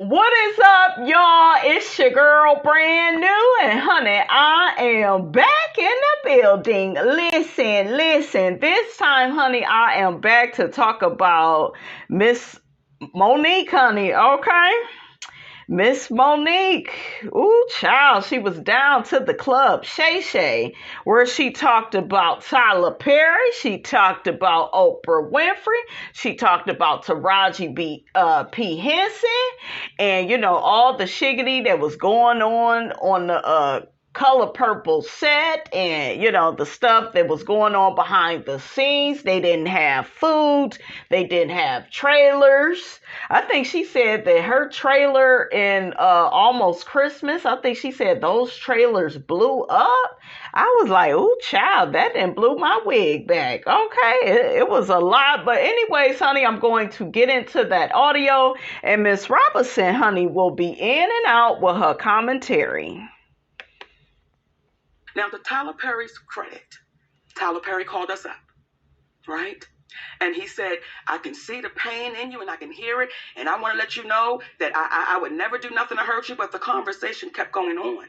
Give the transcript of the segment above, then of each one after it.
What is up, y'all? It's your girl, brand new, and honey, I am back in the building. Listen. This time, honey, I am back to talk about Miss Monique, honey, okay? Miss Monique, ooh, child, she was down to the club, Shay, where she talked about Tyler Perry, she talked about Oprah Winfrey, she talked about P. Henson, and all the shiggity that was going on the Color Purple set, and the stuff that was going on behind the scenes. They didn't have food, they didn't have trailers. I think she said that her trailer in Almost Christmas, I think she said those trailers blew up. I was like, ooh, child, that didn't blew my wig back. Okay, it was a lot. But anyways, honey, I'm going to get into that audio, and Miss Robinson, honey, will be in and out with her commentary. Now, to Tyler Perry's credit, Tyler Perry called us up, right? And he said, I can see the pain in you and I can hear it. And I want to let you know that I would never do nothing to hurt you. But the conversation kept going on.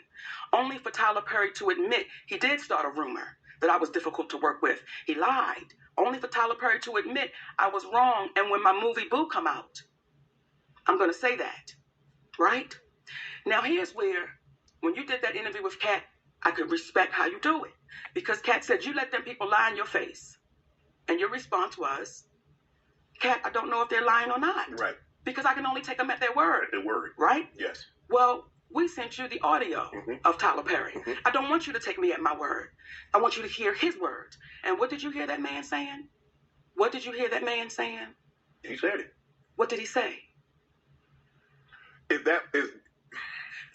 Only for Tyler Perry to admit he did start a rumor that I was difficult to work with. He lied. Only for Tyler Perry to admit I was wrong. And when my movie Boo come out, I'm going to say that, right? Now, here's where, when you did that interview with Kat, I could respect how you do it. Because Kat said, you let them people lie in your face. And your response was, Kat, I don't know if they're lying or not. Right. Because I can only take them at their word. Their word. Right? Yes. Well, we sent you the audio of Tyler Perry. I don't want you to take me at my word. I want you to hear his words. And what did you hear that man saying? What did you hear that man saying? He said it. What did he say? If that is...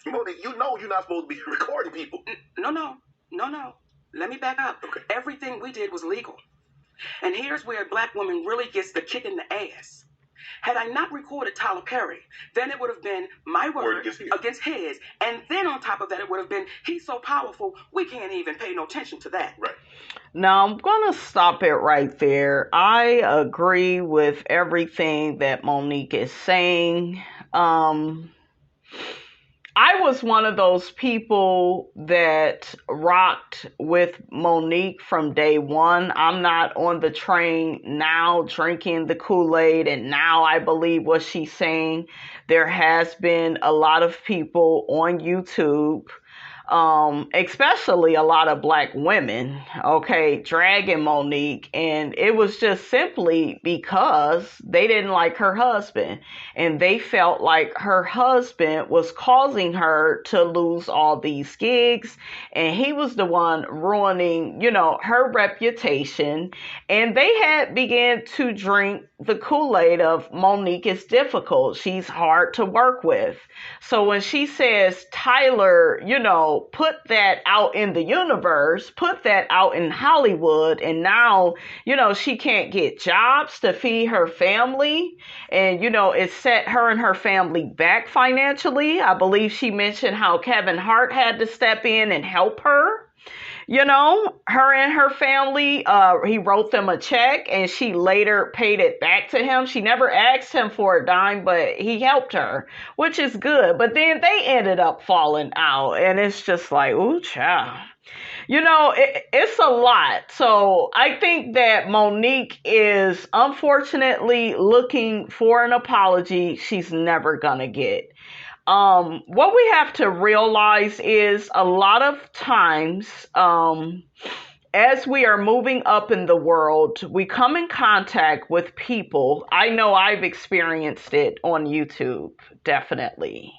Monique, you know you're not supposed to be recording people. No. Let me back up. Okay. Everything we did was legal. And here's where a black woman really gets the kick in the ass. Had I not recorded Tyler Perry, then it would have been my word against his. And then on top of that, it would have been, he's so powerful, we can't even pay no attention to that. Right. Now, I'm going to stop it right there. I agree with everything that Monique is saying. I was one of those people that rocked with Monique from day one. I'm not on the train now drinking the Kool-Aid, and now I believe what she's saying. There has been a lot of people on YouTube, especially a lot of black women, okay, dragging Monique, and it was just simply because they didn't like her husband, and they felt like her husband was causing her to lose all these gigs, and he was the one ruining, her reputation, and they had began to drink the Kool-Aid of Monique is difficult. She's hard to work with. So when she says, Tyler, put that out in the universe, put that out in Hollywood, and now, she can't get jobs to feed her family, and, it set her and her family back financially. I believe she mentioned how Kevin Hart had to step in and help her. Her and her family, he wrote them a check and she later paid it back to him. She never asked him for a dime, but he helped her, which is good. But then they ended up falling out, and it's just like, ooh, child. It's a lot. So I think that Monique is unfortunately looking for an apology she's never gonna get. What we have to realize is a lot of times, as we are moving up in the world, we come in contact with people. I know I've experienced it on YouTube, definitely.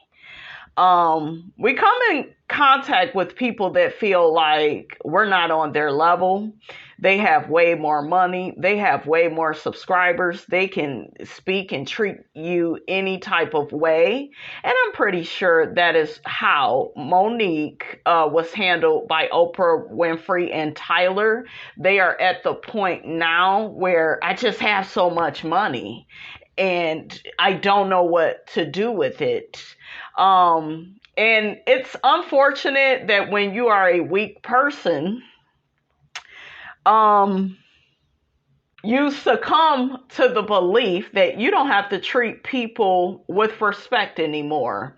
We come in contact with people that feel like we're not on their level. They have way more money. They have way more subscribers. They can speak and treat you any type of way. And I'm pretty sure that is how Monique was handled by Oprah Winfrey and Tyler. They are at the point now where I just have so much money and I don't know what to do with it. And it's unfortunate that when you are a weak person, you succumb to the belief that you don't have to treat people with respect anymore.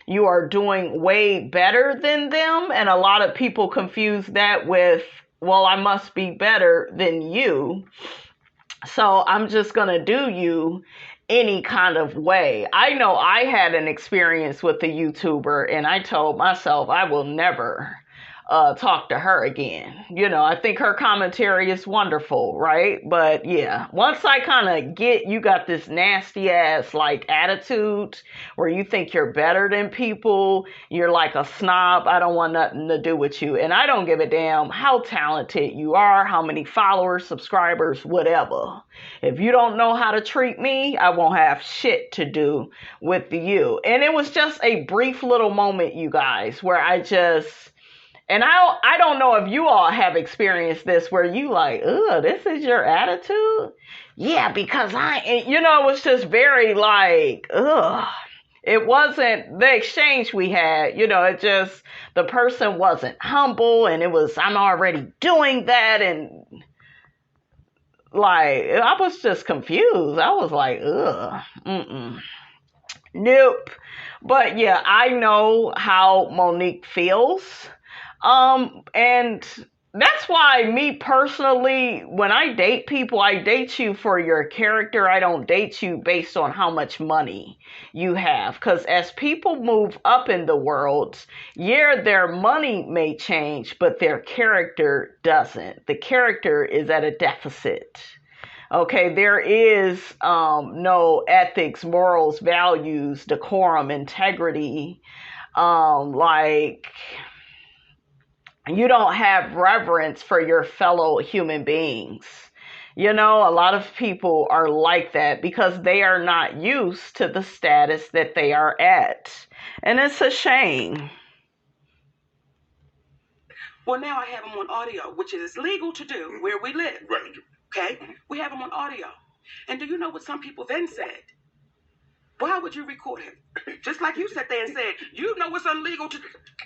You are doing way better than them. And a lot of people confuse that with, well, I must be better than you, so I'm just going to do you any kind of way. I know I had an experience with a YouTuber, and I told myself I will never talk to her again. You know, I think her commentary is wonderful, right? But yeah, once I kind of get, you got this nasty ass like attitude where you think you're better than people, you're like a snob, I don't want nothing to do with you. And I don't give a damn how talented you are, how many followers, subscribers, whatever. If you don't know how to treat me, I won't have shit to do with you. And it was just a brief little moment, you guys, where I just, and I don't know if you all have experienced this where you like, ugh, this is your attitude? Yeah, because you know, it was just very like, ugh. It wasn't the exchange we had, you know, it just, the person wasn't humble, and it was, I'm already doing that, and like, I was just confused. I was like, ugh, nope. But yeah, I know how Monique feels. And that's why me personally, when I date people, I date you for your character. I don't date you based on how much money you have. Because as people move up in the world, yeah, their money may change, but their character doesn't. The character is at a deficit. Okay, there is no ethics, morals, values, decorum, integrity, like, you don't have reverence for your fellow human beings. You know, a lot of people are like that because they are not used to the status that they are at. And it's a shame. Well, now I have them on audio, which is legal to do where we live. Right. Okay? We have them on audio. And do you know what some people then said? Why would you record him? Just like you sat there and said, you know it's illegal to...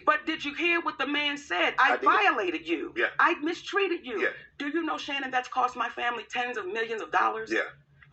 But did you hear what the man said? I violated you. Yeah. I mistreated you. Yeah. Do you know, Shannon, that's cost my family tens of millions of dollars? Yeah.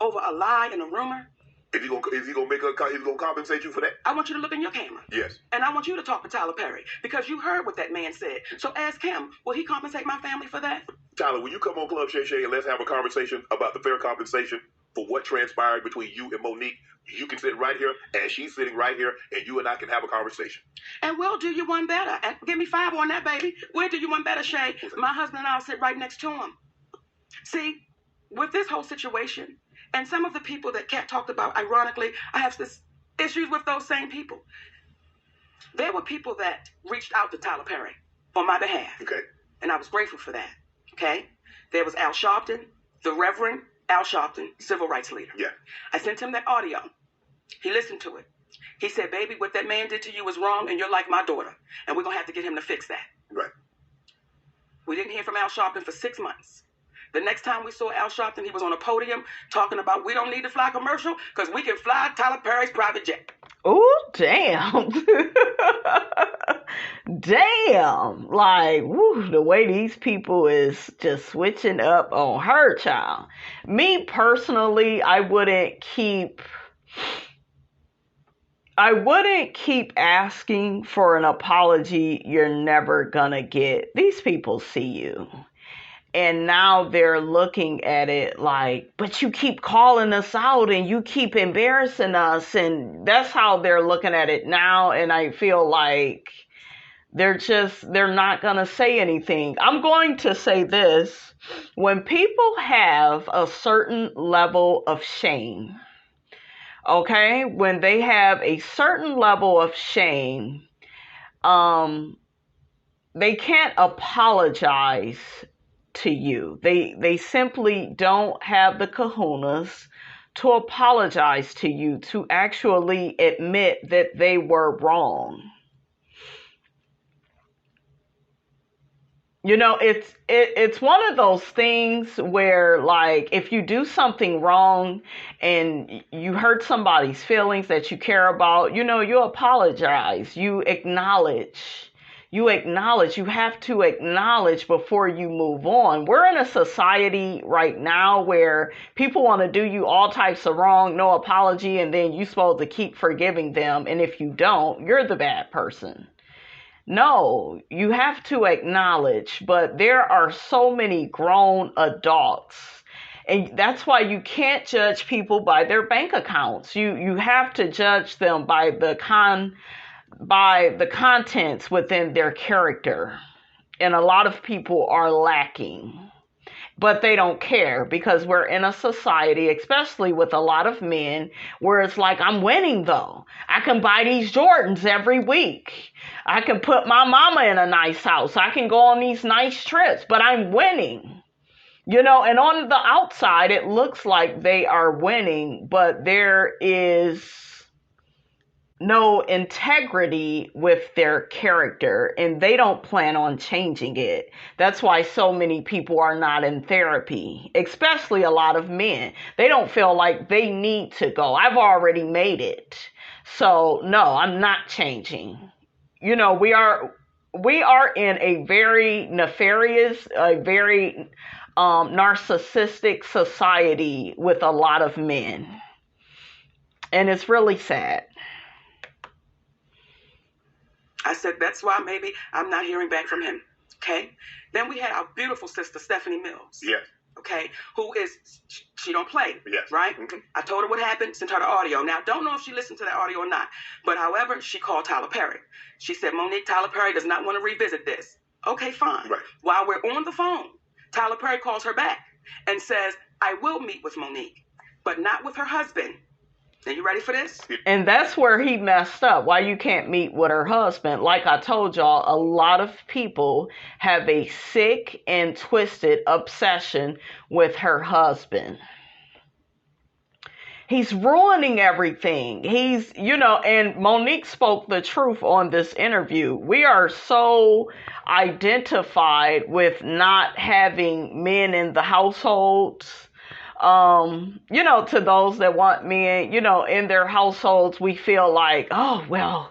Over a lie and a rumor? Is he gonna compensate you for that? I want you to look in your camera. Yes. And I want you to talk to Tyler Perry because you heard what that man said. So ask him, will he compensate my family for that? Tyler, will you come on Club Shay and let's have a conversation about the fair compensation for what transpired between you and Monique? You can sit right here, and she's sitting right here, and you and I can have a conversation. And we'll do you one better. And give me 5 on that, baby. We'll do you one better, Shay. My husband and I'll sit right next to him. See, with this whole situation, and some of the people that Kat talked about, ironically, I have this issues with those same people. There were people that reached out to Tyler Perry on my behalf. Okay. And I was grateful for that. Okay? There was Al Sharpton, the Reverend Al Sharpton, civil rights leader. Yeah. I sent him that audio. He listened to it. He said, baby, what that man did to you was wrong, and you're like my daughter. And we're going to have to get him to fix that. Right. We didn't hear from Al Sharpton for 6 months. The next time we saw Al Sharpton, he was on a podium talking about we don't need to fly commercial because we can fly Tyler Perry's private jet. Oh, damn. Damn. Like, woo, the way these people is just switching up on her, child. Me personally, I wouldn't keep asking for an apology you're never gonna get. These people see you. And now they're looking at it like, but you keep calling us out and you keep embarrassing us. And that's how they're looking at it now. And I feel like they're not going to say anything. I'm going to say this. When people have a certain level of shame, okay, when they have a certain level of shame, they can't apologize to you. They simply don't have the kahunas to apologize to you, to actually admit that they were wrong. You know, it's one of those things where, like, if you do something wrong and you hurt somebody's feelings that you care about, you know, you apologize, you acknowledge You have to acknowledge before you move on. We're in a society right now where people want to do you all types of wrong, no apology, and then you're supposed to keep forgiving them. And if you don't, you're the bad person. No, you have to acknowledge, but there are so many grown adults. And that's why you can't judge people by their bank accounts. You have to judge them by the contents within their character. And a lot of people are lacking. But they don't care because we're in a society, especially with a lot of men, where it's like, I'm winning though. I can buy these Jordans every week. I can put my mama in a nice house. I can go on these nice trips, but I'm winning. And on the outside, it looks like they are winning, but there is no integrity with their character, and they don't plan on changing it. That's why so many people are not in therapy, especially a lot of men. They don't feel like they need to go. I've already made it. So no, I'm not changing. We are in a very nefarious, a very narcissistic society with a lot of men. And it's really sad. I said, that's why maybe I'm not hearing back from him. Okay. Then we had our beautiful sister, Stephanie Mills. Yes. Okay. Who is, she don't play. Yes. Right? Mm-hmm. I told her what happened, sent her the audio. Now, don't know if she listened to that audio or not. But however, she called Tyler Perry. She said, Monique, Tyler Perry does not want to revisit this. Okay, fine. Right. While we're on the phone, Tyler Perry calls her back and says, I will meet with Monique, but not with her husband. Are you ready for this? And that's where he messed up. Why you can't meet with her husband. Like I told y'all, a lot of people have a sick and twisted obsession with her husband. He's ruining everything. And Monique spoke the truth on this interview. We are so identified with not having men in the households. To those that want men, in their households, we feel like, oh, well,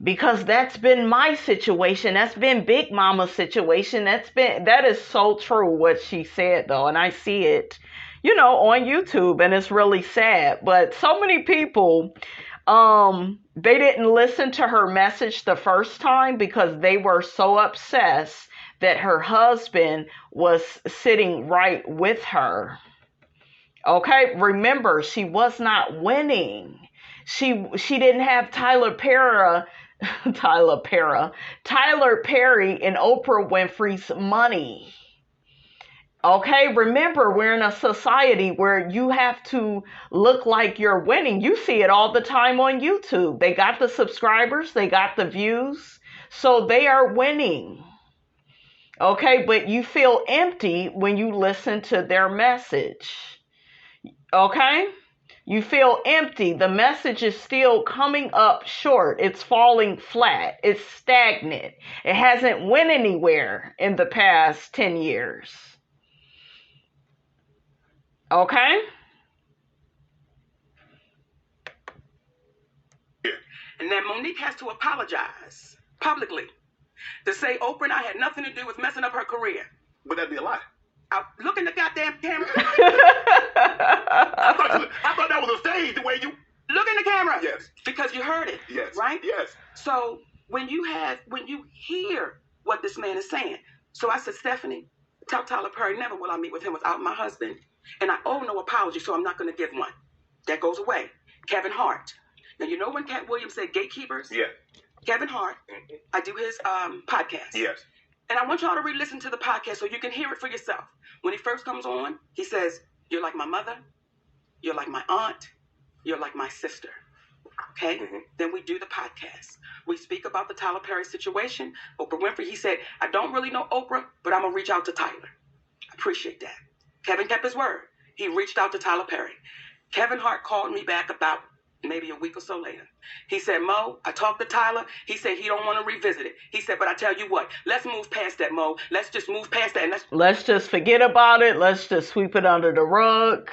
because that's been my situation. That's been Big Mama's situation. That is so true what she said though. And I see it, on YouTube, and it's really sad. But so many people, they didn't listen to her message the first time because they were so obsessed that her husband was sitting right with her. Okay, remember, she was not winning. She didn't have Tyler Perry and Oprah Winfrey's money. Okay, remember, we're in a society where you have to look like you're winning. You see it all the time on YouTube. They got the subscribers, they got the views, so they are winning. Okay, but you feel empty when you listen to their message. Okay? You feel empty. The message is still coming up short. It's falling flat. It's stagnant. It hasn't went anywhere in the past 10 years. Okay? Yeah. And then Monique has to apologize publicly to say Oprah and I had nothing to do with messing up her career. But that'd be a lie. Look in the goddamn camera. I thought that was a stage, the way you... Look in the camera. Yes. Because you heard it. Yes. Right? Yes. So when you hear what this man is saying. So I said, Stephanie, tell Tyler Perry, never will I meet with him without my husband. And I owe no apology, so I'm not going to give one. That goes away. Kevin Hart. Now, you know when Cat Williams said gatekeepers? Yeah. Kevin Hart. Mm-hmm. I do his podcast. Yes. And I want y'all to re-listen to the podcast so you can hear it for yourself. When he first comes on, he says, you're like my mother. You're like my aunt. You're like my sister. Okay? Mm-hmm. Then we do the podcast. We speak about the Tyler Perry situation. Oprah Winfrey, he said, I don't really know Oprah, but I'm going to reach out to Tyler. I appreciate that. Kevin kept his word. He reached out to Tyler Perry. Kevin Hart called me back about maybe a week or so later. He said, Mo, I talked to Tyler. He said he don't want to revisit it. He said, but I tell you what, let's move past that, Mo. Let's just move past that. And let's just forget about it. Let's just sweep it under the rug.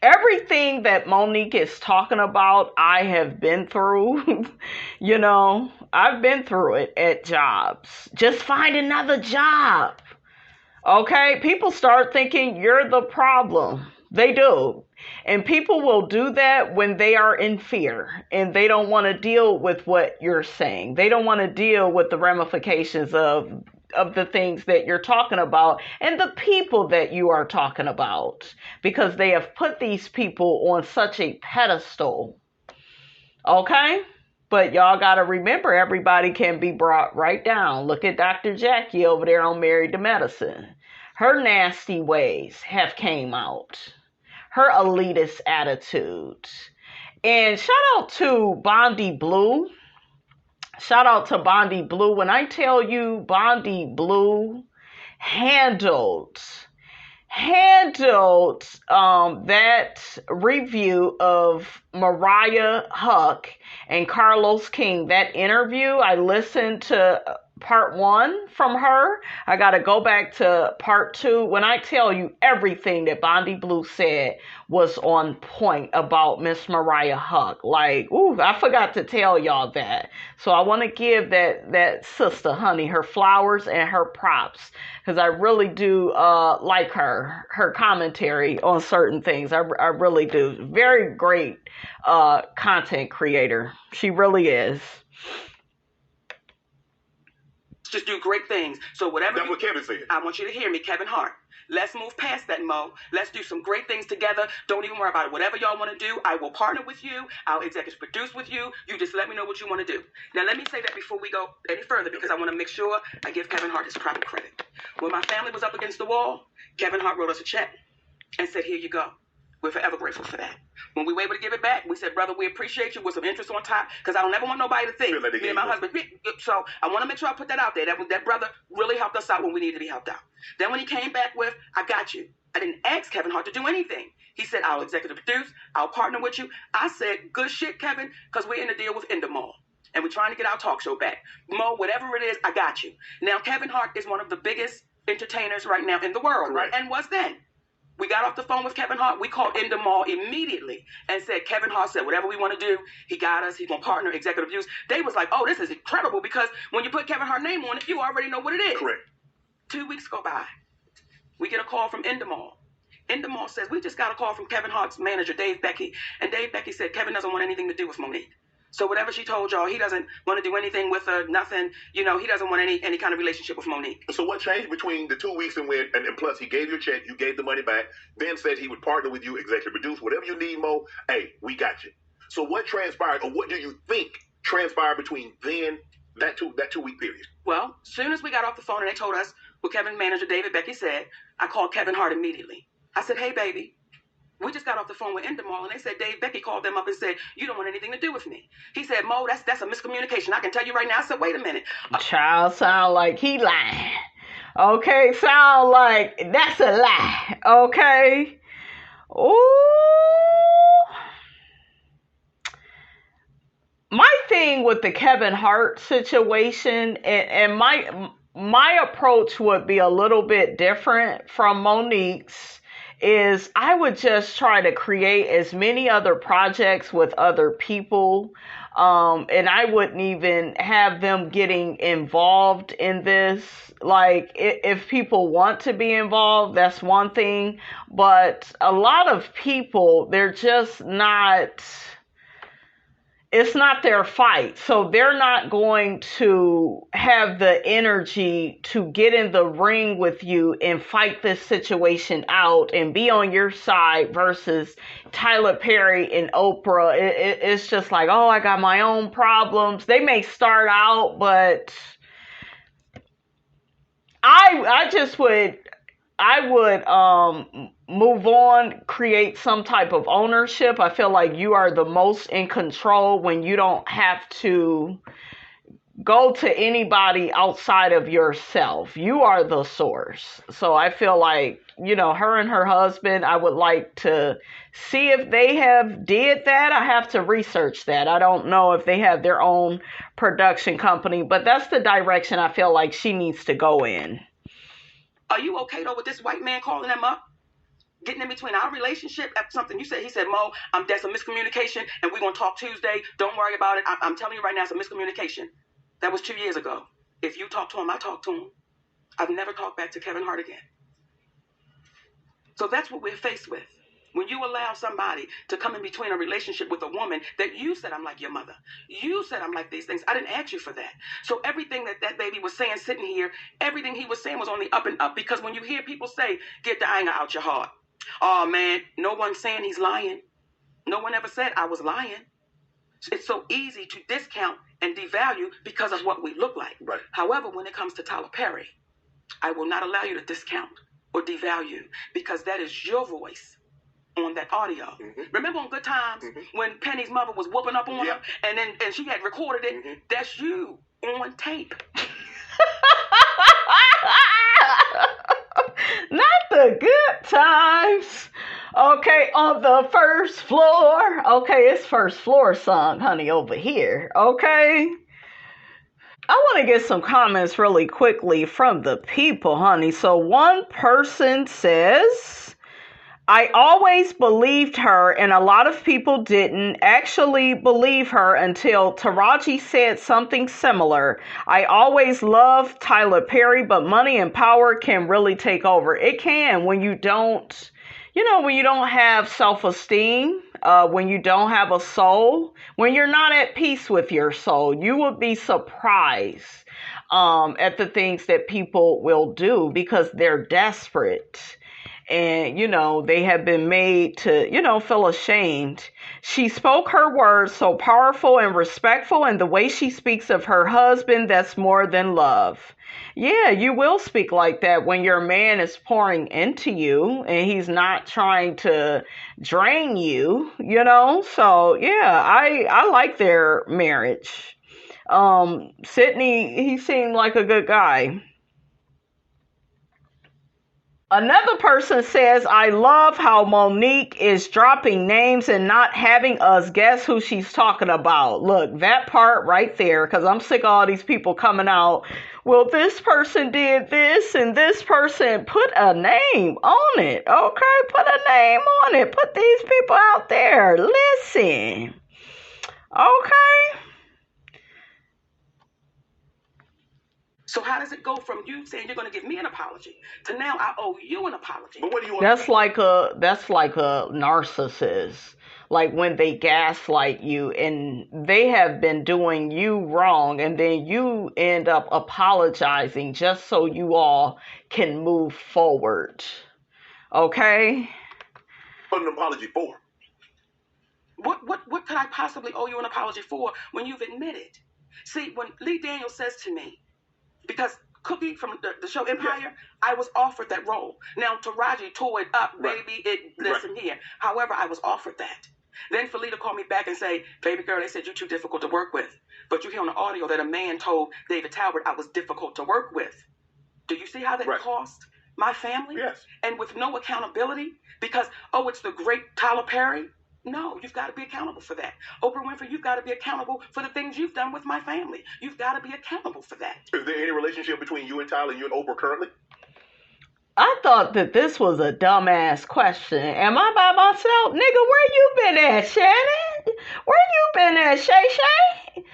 everything that Monique is talking about, I have been through. I've been through it at jobs. Just find another job. Okay? People start thinking you're the problem. They do. And people will do that when they are in fear and they don't want to deal with what you're saying. They don't want to deal with the ramifications of the things that you're talking about and the people that you are talking about, because they have put these people on such a pedestal. Okay? But y'all got to remember, everybody can be brought right down. Look at Dr. Jackie over there on Married to Medicine. Her nasty ways have came out. Her elitist attitude. And shout out to Bondi Blue. Shout out to Bondi Blue. When I tell you Bondi Blue handled that review of Mariah Huck and Carlos King, that interview, I listened to part 1 from her. I got to go back to part 2. When I tell you, everything that Bondi Blue said was on point about Miss Mariah Huck. Like, ooh, I forgot to tell y'all that. So I want to give that sister, honey, her flowers and her props, because I really do like her commentary on certain things. I really do. Very great content creator. She really is. Just do great things. So whatever. That's what Kevin said. I want you to hear me, Kevin Hart. Let's move past that, Mo. Let's do some great things together. Don't even worry about it. Whatever y'all want to do, I will partner with you. I'll executive produce with you. You just let me know what you want to do. Now, let me say that before we go any further, because I want to make sure I give Kevin Hart his proper credit. When my family was up against the wall, Kevin Hart wrote us a check and said, here you go. We're forever grateful for that. When we were able to give it back, we said, brother, we appreciate you with some interest on top, because I don't ever want nobody to think me and my husband. So I want to make sure I put that out there. That brother really helped us out when we needed to be helped out. Then when he came back with, I got you, I didn't ask Kevin Hart to do anything. He said, I'll executive produce, I'll partner with you. I said, good shit, Kevin, because we're in a deal with Endemol. And we're trying to get our talk show back. Mo, whatever it is, I got you. Now, Kevin Hart is one of the biggest entertainers right now in the world, right? And was then. We got off the phone with Kevin Hart. We called Endemol immediately and said, Kevin Hart said, whatever we want to do, he got us. He's going to partner, executive use. They was like, oh, this is incredible, because when you put Kevin Hart's name on it, you already know what it is. Correct. 2 weeks go by. We get a call from Endemol. Endemol says, we just got a call from Kevin Hart's manager, Dave Becky. And Dave Becky said, Kevin doesn't want anything to do with Monique. So whatever she told y'all, he doesn't want to do anything with her, nothing. He doesn't want any kind of relationship with Monique. So what changed between the 2 weeks and plus he gave you a check, you gave the money back, then said he would partner with you, executive produce, whatever you need, Mo, hey, we got you. So what transpired, or what do you think transpired between then, that 2 week period? Well, as soon as we got off the phone and they told us what Kevin's manager, David Becky, said, I called Kevin Hart immediately. I said, hey, baby. We just got off the phone with Endemol, and they said Dave Becky called them up and said, you don't want anything to do with me. He said, Mo, that's a miscommunication. I can tell you right now. I said, wait a minute. Child, sound like he lying. Okay, sound like that's a lie. Okay. Ooh. My thing with the Kevin Hart situation, and my approach would be a little bit different from Monique's, is I would just try to create as many other projects with other people. And I wouldn't even have them getting involved in this. Like, if people want to be involved, that's one thing. But a lot of people, they're just not... It's not their fight. So they're not going to have the energy to get in the ring with you and fight this situation out and be on your side versus Tyler Perry and Oprah. It's just like, oh, I got my own problems. They may start out, but I would move on, create some type of ownership. I feel like you are the most in control when you don't have to go to anybody outside of yourself. You are the source. So I feel like, her and her husband, I would like to see if they have did that. I have to research that. I don't know if they have their own production company, but that's the direction I feel like she needs to go in. Are you okay, though, with this white man calling them up? getting in between our relationship after something you said. He said, Mo, that's a miscommunication, and we're going to talk Tuesday. Don't worry about it. I'm telling you right now, it's a miscommunication. That was 2 years ago. If you talk to him, I talk to him. I've never talked back to Kevin Hart again. So that's what we're faced with. When you allow somebody to come in between a relationship with a woman that you said, I'm like your mother. You said I'm like these things. I didn't ask you for that. So everything that baby was saying sitting here, everything he was saying was on the up and up, because when you hear people say, get the anger out your heart. Oh, man, no one's saying he's lying. No one ever said I was lying. It's so easy to discount and devalue because of what we look like. Right. However, when it comes to Tyler Perry, I will not allow you to discount or devalue, because that is your voice on that audio. Mm-hmm. Remember on Good Times when Penny's mother was whooping up on her, and she had recorded it? Mm-hmm. That's you on tape. Not the Good Times. Okay, on the first floor. Okay, it's first floor song, honey, over here. Okay. I want to get some comments really quickly from the people, honey. So one person says, I always believed her, and a lot of people didn't actually believe her until Taraji said something similar. I always loved Tyler Perry, but money and power can really take over. It can when you don't, when you don't have self-esteem, when you don't have a soul, when you're not at peace with your soul. You would be surprised at the things that people will do because they're desperate. And, they have been made to, feel ashamed. She spoke her words so powerful and respectful, and the way she speaks of her husband, that's more than love. Yeah, you will speak like that when your man is pouring into you and he's not trying to drain you, So, yeah, I like their marriage. Sydney, he seemed like a good guy. Another person says, I love how Monique is dropping names and not having us guess who she's talking about. Look, that part right there, because I'm sick of all these people coming out. Well, this person did this and this person. Put a name on it, okay? Put a name on it. Put these people out there. Listen, okay? So how does it go from you saying you're going to give me an apology to now I owe you an apology? But what do you want? That's like a narcissist. Like when they gaslight you and they have been doing you wrong, and then you end up apologizing just so you all can move forward. Okay? What an apology for? What could I possibly owe you an apology for when you've admitted? See, when Lee Daniels says to me, because Cookie from the show Empire, I was offered that role. Now Taraji tore it up, baby. Listen here. However, I was offered that. Then Felita called me back and say, baby girl, they said you're too difficult to work with. But you hear on the audio that a man told David Talbot I was difficult to work with. Do you see how that cost my family? Yes. And with no accountability? Because, it's the great Tyler Perry? No, you've got to be accountable for that. Oprah Winfrey, you've got to be accountable for the things you've done with my family. You've got to be accountable for that. Is there any relationship between you and Tyler, you and Oprah currently? I thought that this was a dumbass question. Am I by myself? Nigga, where you been at, Shannon? Where you been at, Shay?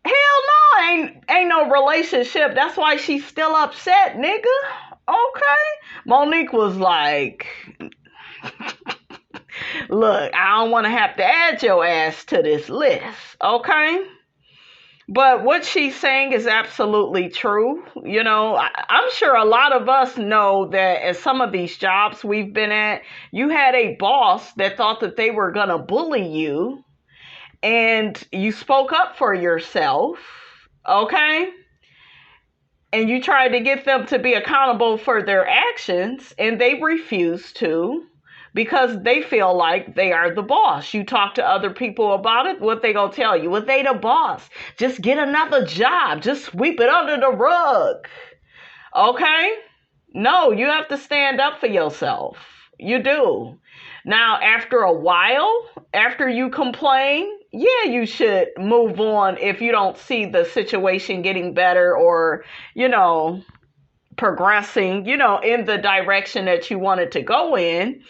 Hell no, ain't no relationship. That's why she's still upset, nigga. Okay? Monique was like... Look, I don't want to have to add your ass to this list, okay? But what she's saying is absolutely true. I'm sure a lot of us know that at some of these jobs we've been at, you had a boss that thought that they were going to bully you, and you spoke up for yourself, okay? And you tried to get them to be accountable for their actions, and they refused to. Because they feel like they are the boss. You talk to other people about it, what they gonna tell you? Well, they the boss. Just get another job. Just sweep it under the rug. Okay? No, you have to stand up for yourself. You do. Now, after a while, after you complain, yeah, you should move on if you don't see the situation getting better or, progressing, in the direction that you wanted to go in.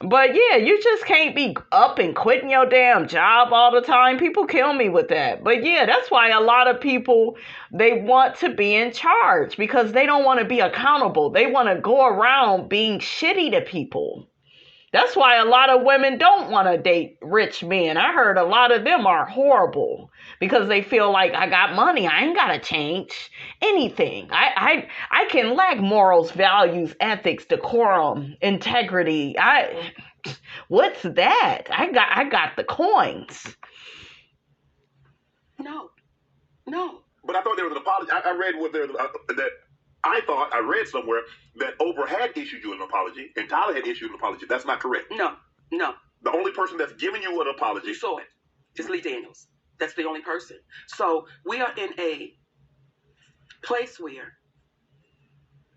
But yeah, you just can't be up and quitting your damn job all the time. People kill me with that. But yeah, that's why a lot of people, they want to be in charge because they don't want to be accountable. They want to go around being shitty to people. That's why a lot of women don't want to date rich men. I heard a lot of them are horrible because they feel like I got money. I ain't got to change anything. I can lack morals, values, ethics, decorum, integrity. What's that? I got the coins. No. But I thought there was an apology. I read I read somewhere that Oprah had issued you an apology and Tyler had issued an apology. That's not correct. No. The only person that's given you an apology. You saw it. It's Lee Daniels. That's the only person. So we are in a place where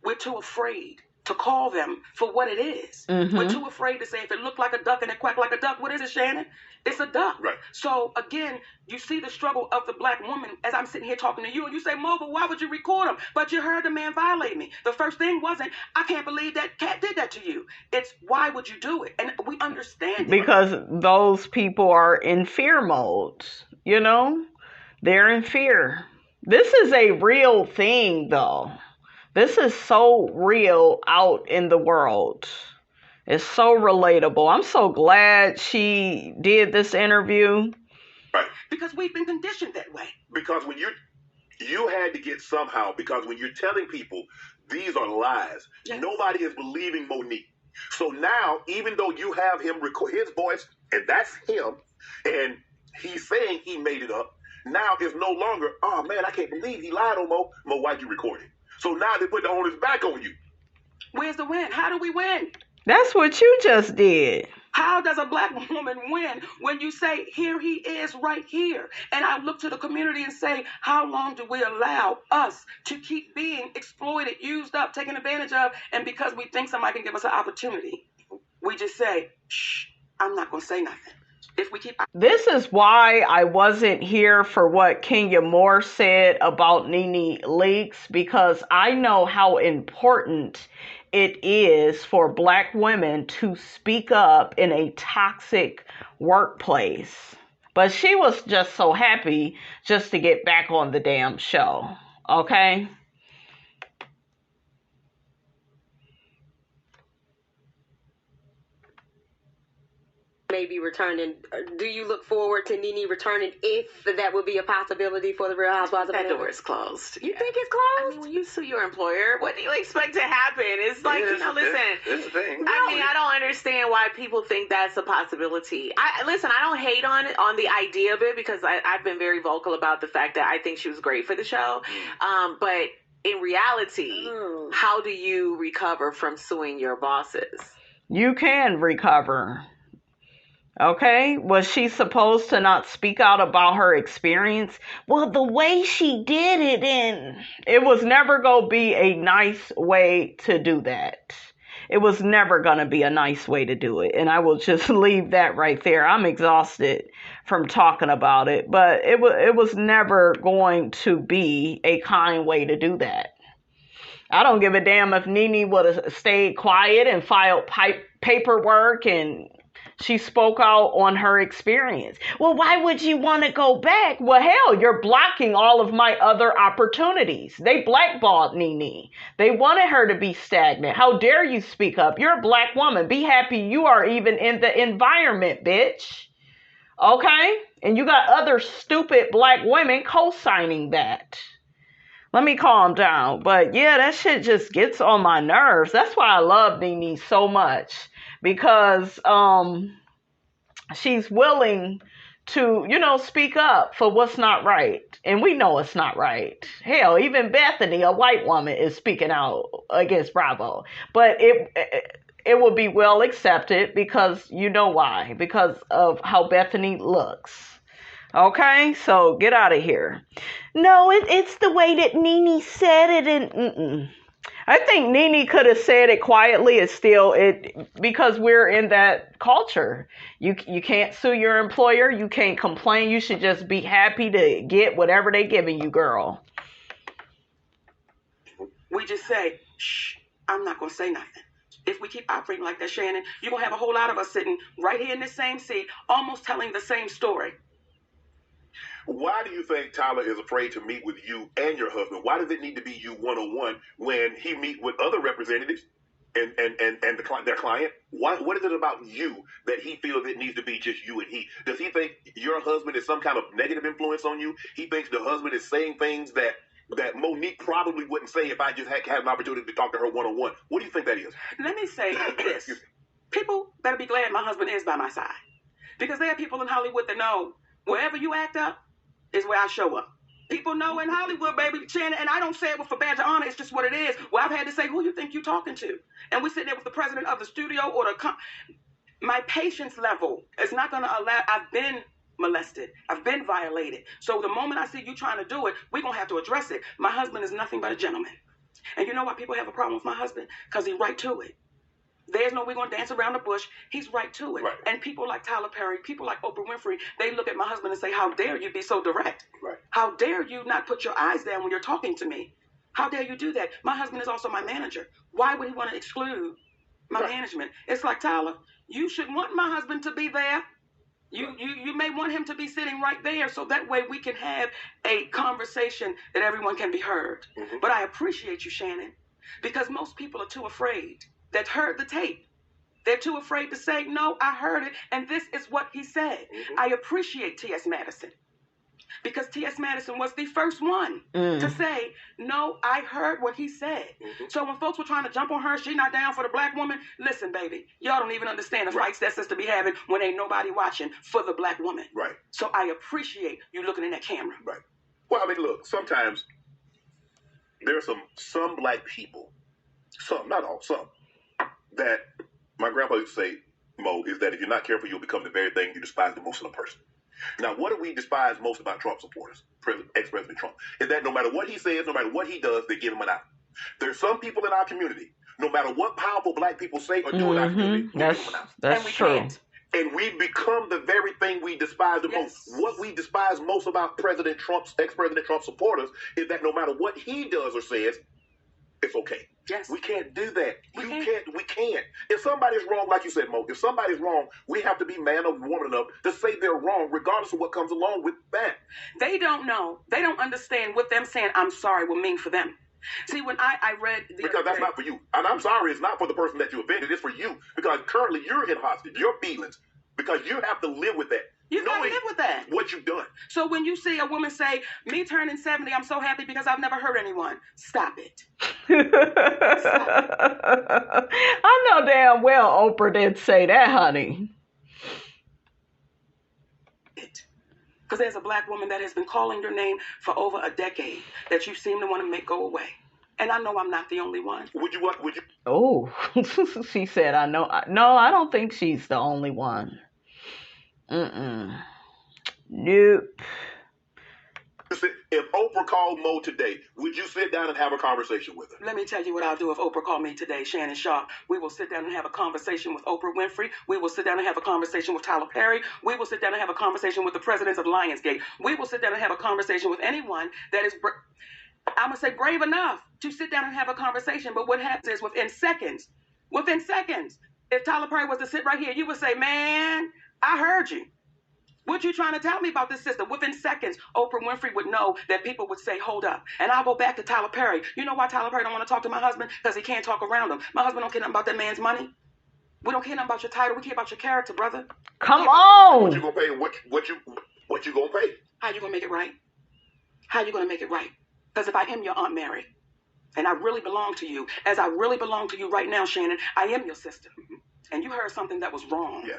we're too afraid to call them for what it is. Mm-hmm. We're too afraid to say, if it looked like a duck and it quacked like a duck, what is it, Shannon? It's a duck. Right. So again, you see the struggle of the black woman as I'm sitting here talking to you, and you say, Mo, but why would you record him? But you heard the man violate me. The first thing wasn't, I can't believe that cat did that to you. It's, why would you do it? And we understand because those people are in fear mode. They're in fear. This is a real thing, though. This is so real out in the world. It's so relatable. I'm so glad she did this interview. Right. Because we've been conditioned that way. Because when you had to get somehow, because when you're telling people these are lies, yes, nobody is believing Monique. So now, even though you have him record his voice, and that's him, and he's saying he made it up, now it's no longer, oh man, I can't believe he lied on Mo. Mo, why'd you record it? So now they put the onus back on you. Where's the win? How do we win? That's what you just did. How does a black woman win when you say, here he is right here? And I look to the community and say, how long do we allow us to keep being exploited, used up, taken advantage of? And because we think somebody can give us an opportunity, we just say, shh, I'm not going to say nothing. If we keep... This is why I wasn't here for what Kenya Moore said about Nene Leakes, because I know how important it is for black women to speak up in a toxic workplace. But she was just so happy just to get back on the damn show. Okay? Maybe returning. Do you look forward to Nene returning if that would be a possibility for the Real Housewives of That Atlanta? door is closed. You Yeah. think it's I closed? mean, when you sue your employer, what do you expect to happen? It's like, listen. This is the thing. I mean, I don't understand why people think that's a possibility. I don't hate on the idea of it because I've been very vocal about the fact that I think she was great for the show. But in reality, how do you recover from suing your bosses? You can recover. Okay, was she supposed to not speak out about her experience? Well, the way she did it, and it was never going to be a nice way to do that. It was never going to be a nice way to do it. And I will just leave that right there. I'm exhausted from talking about it, but it was never going to be a kind way to do that. I don't give a damn if Nene would have stayed quiet and filed paperwork and she spoke out on her experience. Well, why would you want to go back? Well, hell, you're blocking all of my other opportunities. They blackballed Nene. They wanted her to be stagnant. How dare you speak up? You're a black woman. Be happy you are even in the environment, bitch. Okay? And you got other stupid black women co-signing that. Let me calm down. But yeah, that shit just gets on my nerves. That's why I love Nene so much. Because she's willing to, speak up for what's not right. And we know it's not right. Hell, even Bethany, a white woman, is speaking out against Bravo. But it will be well accepted because you know why. Because of how Bethany looks. Okay, so get out of here. No, it's the way that Nene said it, and I think Nene could have said it quietly. It's still because we're in that culture. You can't sue your employer. You can't complain. You should just be happy to get whatever they giving you, girl. We just say, shh, I'm not going to say nothing. If we keep operating like that, Shannon, you're going to have a whole lot of us sitting right here in this same seat, almost telling the same story. Why do you think Tyler is afraid to meet with you and your husband? Why does it need to be you one-on-one when he meet with other representatives and their client? What is it about you that he feels it needs to be just you and he? Does he think your husband is some kind of negative influence on you? He thinks the husband is saying things that Monique probably wouldn't say if I just had an opportunity to talk to her one-on-one. What do you think that is? Let me say this. People better be glad my husband is by my side. Because there are people in Hollywood that know wherever you act up is where I show up. People know in Hollywood, baby, Shannon, and I don't say it with a badge of honor. It's just what it is. Well, I've had to say, who you think you're talking to? And we sit there with the president of the studio or my patience level is not going to allow. I've been molested. I've been violated. So the moment I see you trying to do it, we're going to have to address it. My husband is nothing but a gentleman. And you know why people have a problem with my husband? Because he's right to it. There's no we're going to dance around the bush. He's right to it. Right. And people like Tyler Perry, people like Oprah Winfrey, they look at my husband and say, how dare you be so direct? Right. How dare you not put your eyes down when you're talking to me? How dare you do that? My husband is also my manager. Why would he want to exclude my management? It's like, Tyler, you should want my husband to be there. You may want him to be sitting right there so that way we can have a conversation that everyone can be heard. Mm-hmm. But I appreciate you, Shannon, because most people are too afraid that heard the tape. They're too afraid to say, no, I heard it, and this is what he said. Mm-hmm. I appreciate T.S. Madison because T.S. Madison was the first one to say, no, I heard what he said. Mm-hmm. So when folks were trying to jump on her, she not down for the black woman, listen, baby, y'all don't even understand the fights that sister be having when ain't nobody watching for the black woman. Right. So I appreciate you looking in that camera. Right. Well, I mean, look, sometimes there are some black people, some, not all, some, that my grandpa used to say, Mo, is that if you're not careful, you'll become the very thing you despise the most in a person. Now, what do we despise most about Trump supporters, ex-President Trump, is that no matter what he says, no matter what he does, they give him an out. There's some people in our community, no matter what powerful black people say or do in our community, we give them an out. That's true. And we become the very thing we despise the most. What we despise most about ex-President Trump supporters is that no matter what he does or says, it's okay. Yes. We can't do that. We can't. If somebody's wrong, like you said, Mo, if somebody's wrong, we have to be man or woman enough to say they're wrong, regardless of what comes along with that. They don't know. They don't understand what them saying I'm sorry will mean for them. See, when I read because that's not for you. And I'm sorry, it's not for the person that you offended. It's for you. Because currently you're in hostage. Your feelings. Because you have to live with that. You gotta live with that. What you've done. So when you see a woman say, me turning 70, I'm so happy because I've never hurt anyone. Stop it. I know damn well Oprah didn't say that, honey. Because there's a black woman that has been calling your name for over a decade that you seem to want to make go away. And I know I'm not the only one. Would you? Oh, she said, I know. No, I don't think she's the only one. Nope. If Oprah called Mo today, would you sit down and have a conversation with her? Let me tell you what I'll do if Oprah called me today, Shannon Sharp. We will sit down and have a conversation with Oprah Winfrey. We will sit down and have a conversation with Tyler Perry. We will sit down and have a conversation with the presidents of Lionsgate. We will sit down and have a conversation with anyone that is, I'm going to say brave enough to sit down and have a conversation. But what happens is within seconds, if Tyler Perry was to sit right here, you would say, man, I heard you. What you trying to tell me about this system? Within seconds, Oprah Winfrey would know that people would say, hold up. And I'll go back to Tyler Perry. You know why Tyler Perry don't want to talk to my husband? Because he can't talk around him. My husband don't care nothing about that man's money. We don't care nothing about your title. We care about your character, brother. Come on. What you gonna pay? What you gonna pay? How you gonna make it right? How you gonna make it right? Because if I am your Aunt Mary, and I really belong to you, as I really belong to you right now, Shannon, I am your sister. And you heard something that was wrong. Yeah.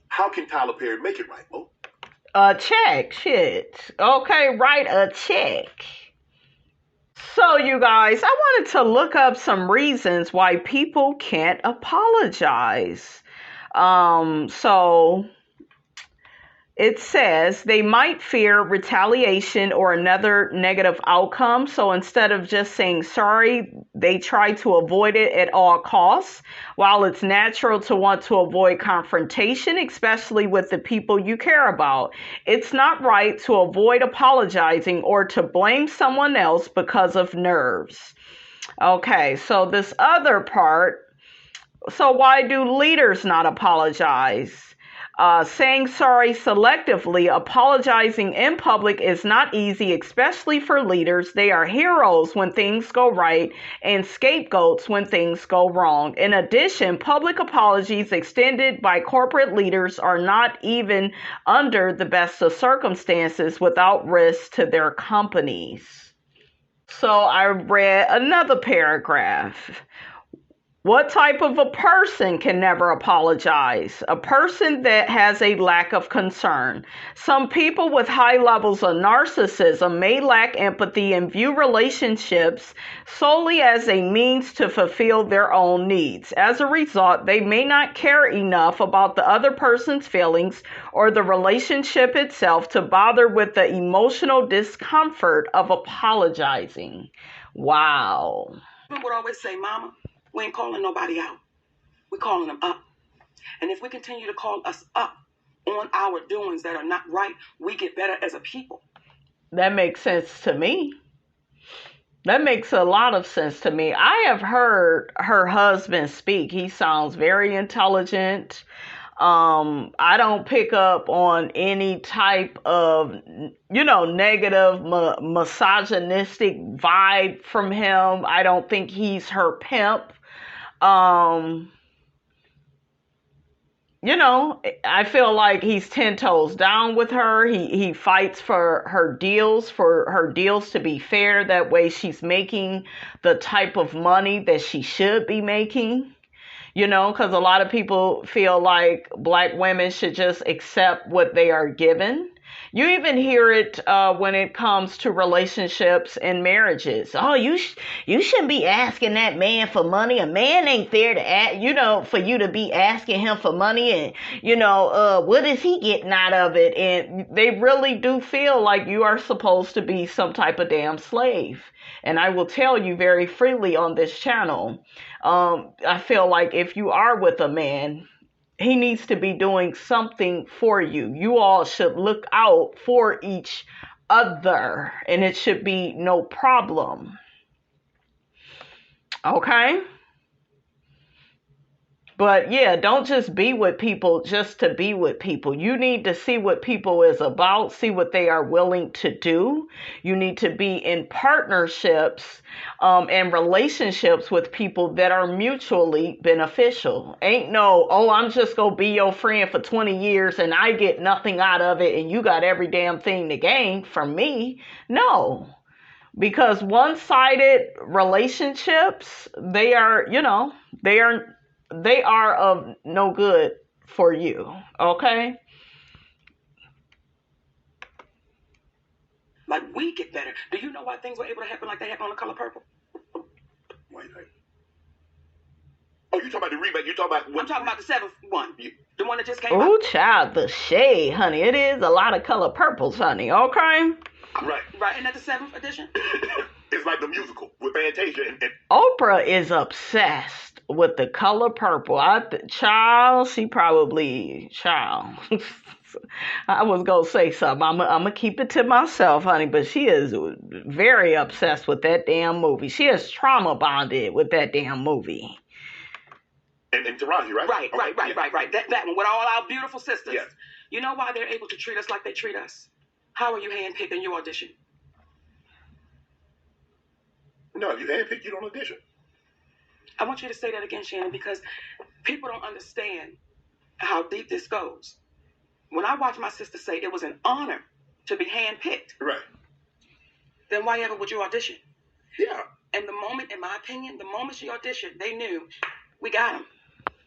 How can Tyler Perry make it right, Mo? A check, shit. Okay, write a check. So, you guys, I wanted to look up some reasons why people can't apologize. So, it says they might fear retaliation or another negative outcome. So instead of just saying sorry, they try to avoid it at all costs. While it's natural to want to avoid confrontation, especially with the people you care about, it's not right to avoid apologizing or to blame someone else because of nerves. Okay, so this other part. So why do leaders not apologize? Saying sorry selectively, apologizing in public is not easy, especially for leaders. They are heroes when things go right and scapegoats when things go wrong. In addition, public apologies extended by corporate leaders are not even under the best of circumstances without risk to their companies. So I read another paragraph. What type of a person can never apologize? A person that has a lack of concern. Some people with high levels of narcissism may lack empathy and view relationships solely as a means to fulfill their own needs. As a result, they may not care enough about the other person's feelings or the relationship itself to bother with the emotional discomfort of apologizing. Wow. I would always say, Mama, we ain't calling nobody out. We're calling them up. And if we continue to call us up on our doings that are not right, we get better as a people. That makes sense to me. That makes a lot of sense to me. I have heard her husband speak. He sounds very intelligent. I don't pick up on any type of, negative, misogynistic vibe from him. I don't think he's her pimp. I feel like he's 10 toes down with her. He fights for her deals to be fair. That way she's making the type of money that she should be making. Because a lot of people feel like Black women should just accept what they are given. You even hear it when it comes to relationships and marriages. Oh, you shouldn't be asking that man for money. A man ain't there to ask, for you to be asking him for money, and what is he getting out of it? And they really do feel like you are supposed to be some type of damn slave. And I will tell you very freely on this channel, I feel like if you are with a man, he needs to be doing something for you. You all should look out for each other, and it should be no problem. Okay? But yeah, don't just be with people just to be with people. You need to see what people is about, see what they are willing to do. You need to be in partnerships and relationships with people that are mutually beneficial. Ain't no, I'm just going to be your friend for 20 years and I get nothing out of it and you got every damn thing to gain from me. No. Because one-sided relationships, they are of no good for you, okay? Like, we get better. Do you know why things were able to happen like they happened on The Color Purple? Wait. Oh, you talking about the remake? You talking about? I'm talking about the 7th one. The one that just came out. Ooh, child, the Shay, honey. It is a lot of Color Purples, honey, okay? Right. Isn't that the 7th edition? It's like the musical with Fantasia. And Oprah is obsessed with The Color Purple. She probably. I was going to say something. I'm going to keep it to myself, honey, but she is very obsessed with that damn movie. She is trauma bonded with that damn movie. And Taraji, right? Right. That one with all our beautiful sisters. Yes. You know why they're able to treat us like they treat us? How are you handpicked in your audition? No, you handpicked, you don't audition. I want you to say that again, Shannon, because people don't understand how deep this goes. When I watched my sister say it was an honor to be handpicked, right, then why ever would you audition? Yeah. And the moment, in my opinion, the moment she auditioned, they knew we got them.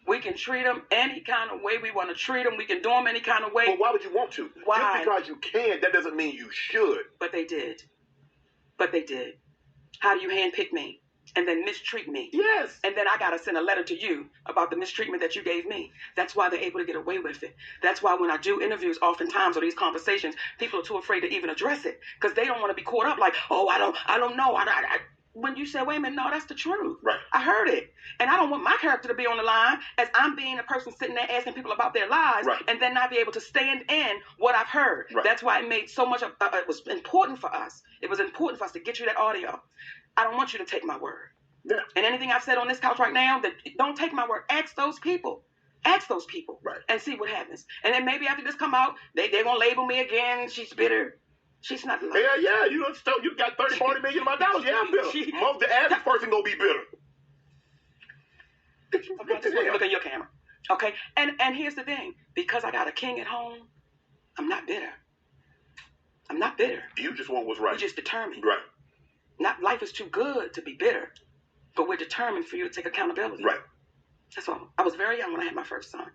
We can treat them any kind of way we want to treat them. We can do them any kind of way. But why would you want to? Why? Just because you can, that doesn't mean you should. But they did. How do you handpick me? and then mistreat me. Yes. And then I got to send a letter to you about the mistreatment that you gave me. That's why they're able to get away with it. That's why when I do interviews, oftentimes, or these conversations, people are too afraid to even address it because they don't want to be caught up like, oh, I don't know. When you say, wait a minute, no, that's the truth. Right. I heard it. And I don't want my character to be on the line as I'm being a person sitting there asking people about their lives and then not be able to stand in what I've heard. Right. That's why it made so much it was important for us. It was important for us to get you that audio. I don't want you to take my word. Yeah. And anything I've said on this couch right now, that don't take my word. Ask those people. Ask those people. Right. And see what happens. And then maybe after this come out, they're going to label me again. She's bitter. She's not lying. Yeah. You got 30, 40 million of my dollars. Yeah, I'm bitter. The average person gonna be bitter. Okay, just look at your camera. Okay? And here's the thing. Because I got a king at home, I'm not bitter. I'm not bitter. You just want what's right. We're just determined. Right. Not life is too good to be bitter. But we're determined for you to take accountability. Right. That's all. I was very young when I had my first son.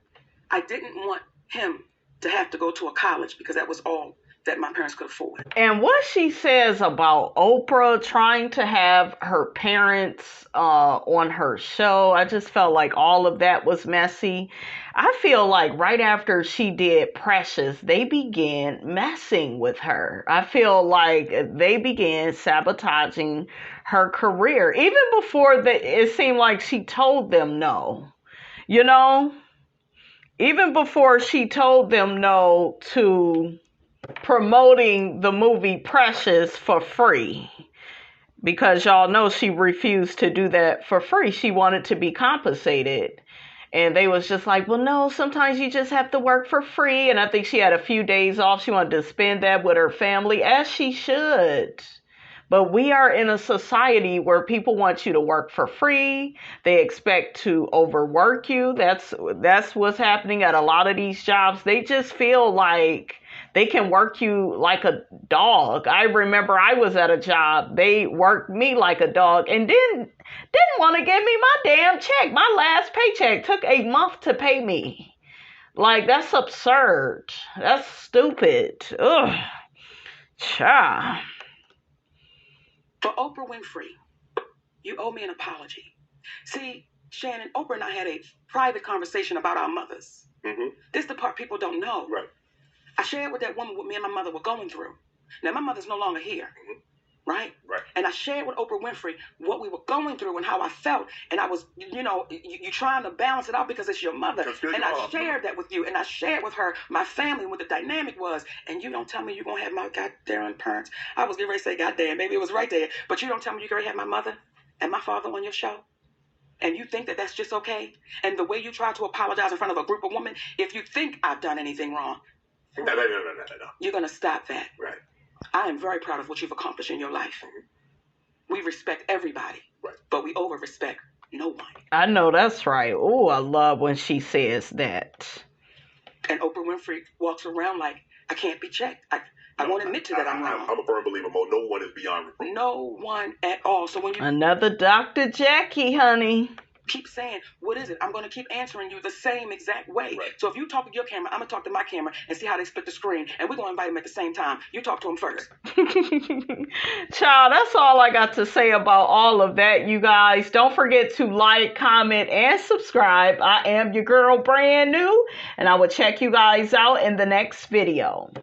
I didn't want him to have to go to a college because that was all that my parents could afford. And what she says about Oprah trying to have her parents on her show, I just felt like all of that was messy. I feel like right after she did Precious, they began messing with her. I feel like they began sabotaging her career. Even before it seemed like she told them no. You know? Even before she told them no to promoting the movie Precious for free, because y'all know she refused to do that for free. She wanted to be compensated, and they was just like, well, no, sometimes you just have to work for free. And I think she had a few days off. She wanted to spend that with her family, as she should. But we are in a society where people want you to work for free. They expect to overwork you. That's what's happening at a lot of these jobs. They just feel like they can work you like a dog. I remember I was at a job. They worked me like a dog and didn't want to give me my damn check. My last paycheck took a month to pay me. Like, that's absurd. That's stupid. Ugh. Cha. For Oprah Winfrey, you owe me an apology. See, Shannon, Oprah and I had a private conversation about our mothers. Mm-hmm. This is the part people don't know. Right. I shared with that woman what me and my mother were going through. Now, my mother's no longer here. Mm-hmm. Right? Right. And I shared with Oprah Winfrey what we were going through and how I felt. And I was, you trying to balance it out because it's your mother. And I shared that with you. And I shared with her my family, what the dynamic was. And you don't tell me you're going to have my goddamn parents. I was getting ready to say goddamn. Maybe it was right there. But you don't tell me you're going to have my mother and my father on your show. And you think that that's just okay? And the way you try to apologize in front of a group of women, if you think I've done anything wrong, No. you're going to stop that. Right. I am very proud of what you've accomplished in your life. We respect everybody, right, but we over-respect no one. I know that's right. Oh, I love when she says that. And Oprah Winfrey walks around like, I can't be checked. I won't admit to that I'm wrong. I'm a firm believer, Mo. No one is beyond reproach. No one at all. So when you Another Dr. Jackie, honey. keep saying, what is it? I'm going to keep answering you the same exact way. Right. So if you talk to your camera, I'm going to talk to my camera and see how they split the screen. And we're going to invite them at the same time. You talk to them first. Child, that's all I got to say about all of that, you guys. Don't forget to like, comment, and subscribe. I am your girl, brand new, and I will check you guys out in the next video.